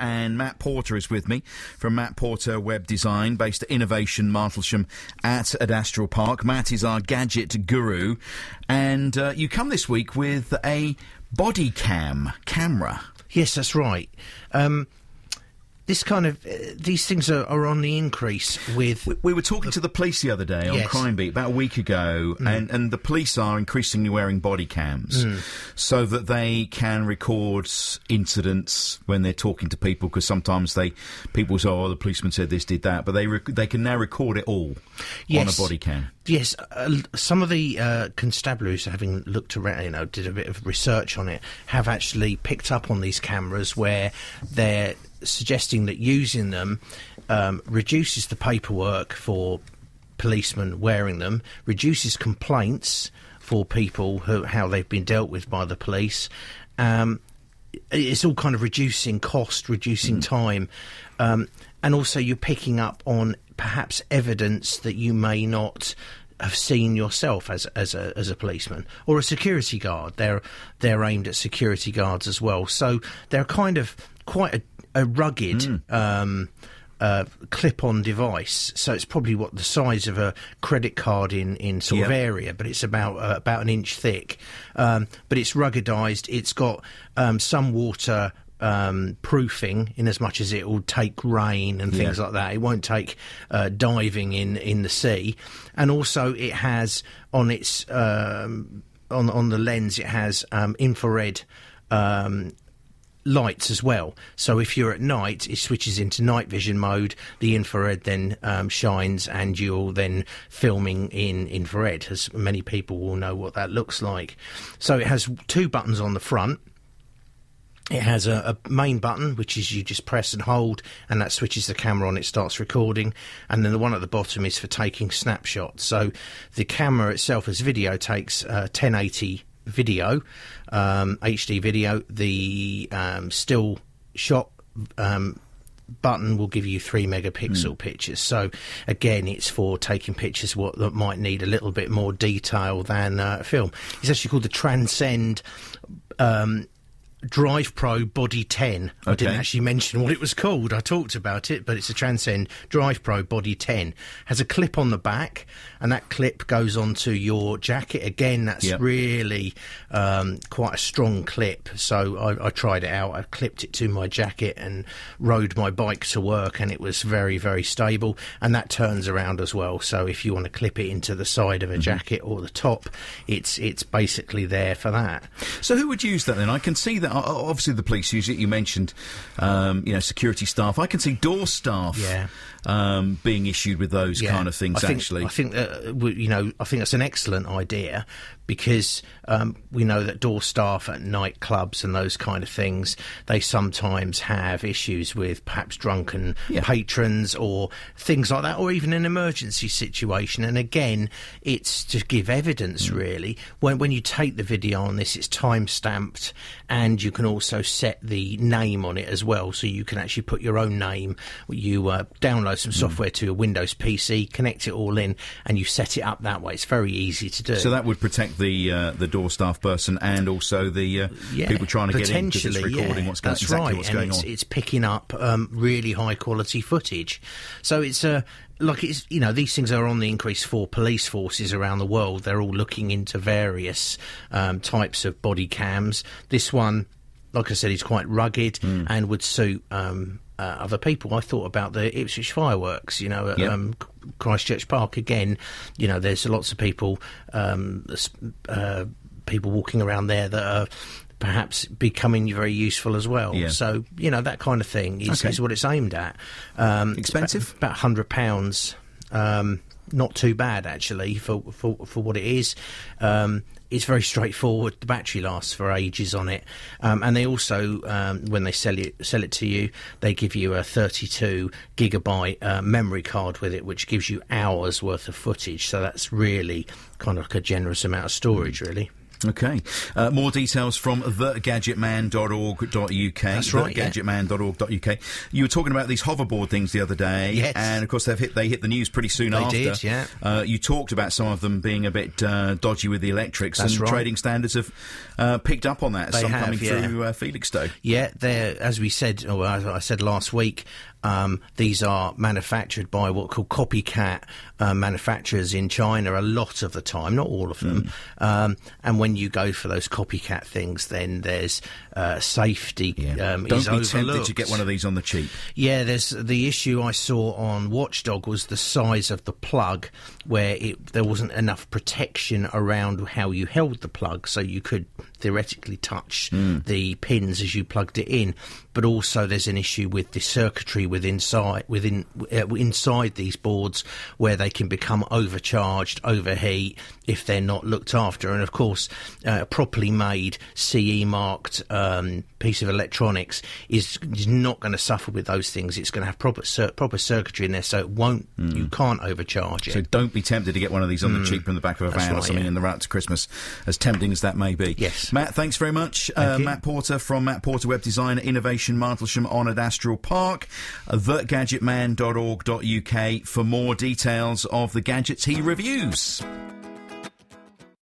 and Matt Porter is with me from Matt Porter Web Design, based at Innovation Martlesham at Adastral Park. Matt is our gadget guru, and you come this week with a Bodycam camera. Yes, that's right. This kind of these things are on the increase. With we were talking to the police the other day on Crime Beat about a week ago, and the police are increasingly wearing body cams so that they can record incidents when they're talking to people, because sometimes people say, "Oh, the policeman said this, did that," but they can now record it all on a body cam. Yes, some of the constabularies, having looked around, did a bit of research on it, have actually picked up on these cameras where they're suggesting that using them reduces the paperwork for policemen wearing them, reduces complaints for people how they've been dealt with by the police. It's all kind of reducing cost, reducing time, and also you're picking up on perhaps evidence that you may not have seen yourself as a policeman or a security guard. They're aimed at security guards as well, so they're kind of quite a rugged clip-on device. So it's probably the size of a credit card in sort of area, but it's about an inch thick. But it's ruggedized. It's got some water proofing, in as much as it will take rain and things like that. It won't take diving in the sea. And also it has on its on the lens, it has infrared lights as well. So if you're at night, it switches into night vision mode. The infrared then shines, and you're then filming in infrared, as many people will know what that looks like. So it has two buttons on the front. It has a main button, which is you just press and hold, and that switches the camera on, it starts recording. And then the one at the bottom is for taking snapshots. So the camera itself, as video, takes 1080 video, HD video. The still shot button will give you 3 megapixel pictures. So again, it's for taking pictures that might need a little bit more detail than film. It's actually called the Transcend DrivePro Body 10. I didn't actually mention what it was called. I talked about it, but it's a Transcend DrivePro Body 10. Has a clip on the back, and that clip goes onto your jacket. Again, that's really quite a strong clip. So I tried it out. I clipped it to my jacket and rode my bike to work, and it was very, very stable. And that turns around as well. So if you want to clip it into the side of a jacket or the top, it's basically there for that. So who would use that then? I can see that. Obviously, the police use it. You mentioned, security staff. I can see door staff being issued with those kind of things. I think that's an excellent idea, because we know that door staff at nightclubs and those kind of things, they sometimes have issues with perhaps drunken patrons or things like that, or even an emergency situation. And again, it's to give evidence, really. When you take the video on this, it's time stamped, and you can also set the name on it as well, so you can actually put your own name. You download some software to your Windows PC, connect it all in, and you set it up that way. It's very easy to do. So that would protect the door staff person and also the people trying to get in, because it's recording what's going on. It's picking up really high quality footage. So it's these things are on the increase for police forces around the world. They're all looking into various types of body cams. This one, like I said, is quite rugged and would suit other people. I thought about the Ipswich fireworks, at Christchurch Park. Again, there's lots of people walking around there that are perhaps becoming very useful as well. So that kind of thing is what it's aimed at. Expensive? About £100. Not too bad, actually, for what it is. It's very straightforward. The battery lasts for ages on it, and they also, when they sell it to you, they give you a 32 gigabyte memory card with it, which gives you hours worth of footage. So that's really kind of like a generous amount of storage, really. Okay. More details from thegadgetman.org.uk. That's right. Thegadgetman.org.uk. You were talking about these hoverboard things the other day. Yes. And, of course, they hit the news pretty soon after. They did, yeah. You talked about some of them being a bit dodgy with the electrics. That's and right. trading standards have picked up on that. They some have, coming through Felixstowe. Yeah, they're, as we said, or as I said last week, these are manufactured by what are called copycat manufacturers in China a lot of the time, not all of them. And when you go for those copycat things, then there's safety is Don't be overlooked. tempted to get one of these on the cheap. Yeah, there's the issue I saw on Watchdog was the size of the plug, where there wasn't enough protection around how you held the plug, so you could theoretically touch the pins as you plugged it in. But also there's an issue with the circuitry inside these boards, where they can become overcharged, overheat if they're not looked after. And of course, a properly made CE marked piece of electronics is not going to suffer with those things. It's going to have proper circuitry in there, so it won't. You can't overcharge it. So don't be tempted to get one of these on the cheap from the back of a van or something in the run up to Christmas, as tempting as that may be. Yes. Matt, thanks very much. Thank you. Matt Porter from Matt Porter Web Design Innovation, Martlesham Honoured Astral Park. Thegadgetman.org.uk for more details of the gadgets he reviews.